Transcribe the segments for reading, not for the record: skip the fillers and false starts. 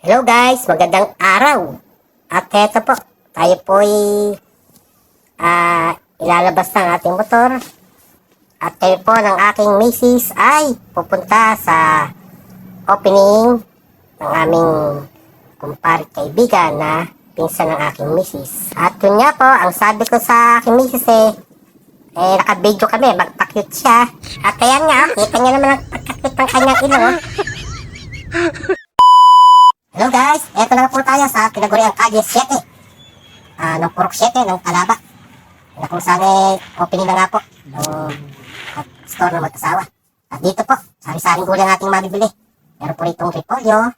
Hello guys, magandang araw. At eto po, tayo po ay ilalabas ng ating motor. At kayo po ng aking misis ay pupunta sa opening ng aming kumpare kaibigan na pinsan ng aking misis. At yun nga po, ang sabi ko sa aking misis naka-video kami, magpa-cute siya. At kaya nga, kita niya naman ang pagka-cute ng kanyang ilong. Hello guys, eto na po tayo sa tinaguriang Kalye 7 ng Purok 7 ng Talaba na kung saan opening na nga po ng store ng mag-asawa. At dito po, sari-saring gulay ang ating mabibili. Meron po ritong repolyo,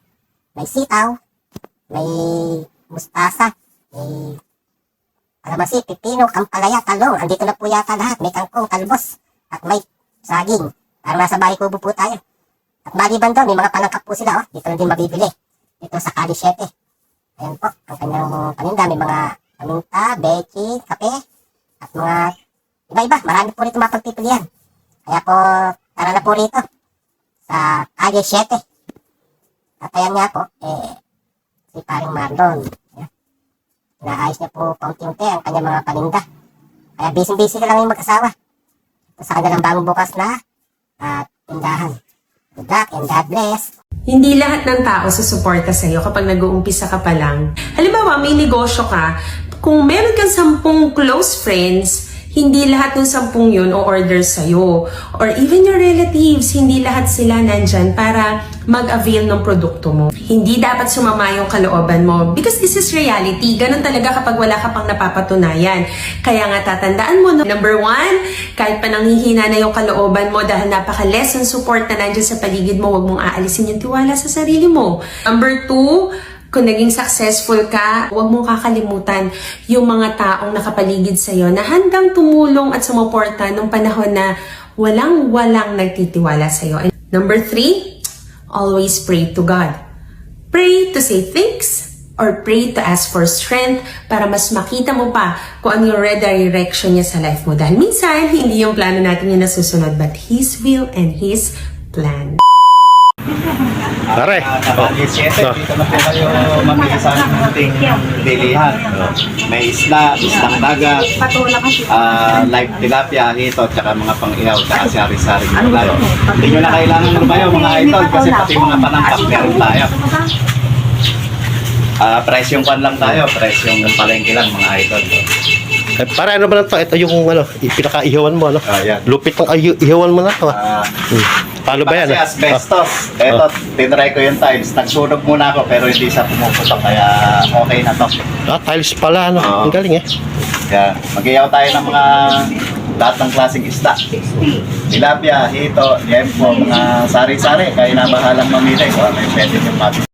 may sitaw, may mustasa, may kalamansi, pipino, kampalaya, talong. Andito na po yata lahat. May kangkong, talbos, at may saging. Parang nasa bahay kubo po tayo. At maliban doon, may mga panangkap po sila. Dito na din mabibili. Ito sa Kalye 7. Ayan po, ang kanyang paninda. May mga paminta, beki, kape, at mga iba-iba. Marami po rito mapagpipilian. Kaya po, tara na po rito sa Kalye 7. At ayan nga po, si paring Marlon. Inaayos niya po paunti-unti ang kanyang mga paninda. Kaya busy-busy na lang yung mag-asawa. Ito sa kanilang bagong bukas na tindahan. Good luck and God bless. Hindi lahat ng tao susuporta sa iyo kapag nag-uumpisa ka pa lang. Halimbawa, may negosyo ka, kung meron kang 10 close friends, hindi lahat ng 10 yun o-order sa'yo. Or even your relatives, hindi lahat sila nandyan para mag-avail ng produkto mo. Hindi dapat sumama yung kalooban mo because this is reality. Ganun talaga kapag wala ka pang napapatunayan. Kaya nga tatandaan mo, number 1, kahit pa nanghihina na yung kalooban mo dahil napaka-less ng support na nandyan sa paligid mo, huwag mong aalisin yung tiwala sa sarili mo. Number 2, kung naging successful ka, huwag mong kakalimutan yung mga taong nakapaligid sa'yo na handang tumulong at sumuporta nung panahon na walang-walang nagtitiwala sa'yo. And number 3, always pray to God. Pray to say thanks or pray to ask for strength para mas makita mo pa kung ano yung redirection niya sa life mo. Dahil minsan, hindi yung plano natin yung nasusunod, but His will and His plan. Pare, Kalye 7, dito na po kayo mamili sa ating bilihan. May isdang dagat, live tilapia, hito, tsaka mga pang-ihaw, tsaka sari-sari gulay. Hindi nyo na kailangan lumayo mga idol kasi pati mga panangkap meron tayo. Presyong pan lang tayo, presyong palengke lang mga idol. pare ano ba na to? Ito yung pinaka-ihawan mo, ano? Yan. Lupit ng ihawan mo na to. Paano ba yan? Kasi asbestos. Ito, tinry ko yung tiles. Nagsunog muna ako pero hindi siya pumuputok kaya okay na to. Tiles pala, ano? Ang galing eh. Kaya mag-ihaw tayo ng mga lahat ng klaseng isda. Tilapia, hito, yempo, mga sari-sari. Kaya na bahalang mamili kung ano yung pwede yung mabili.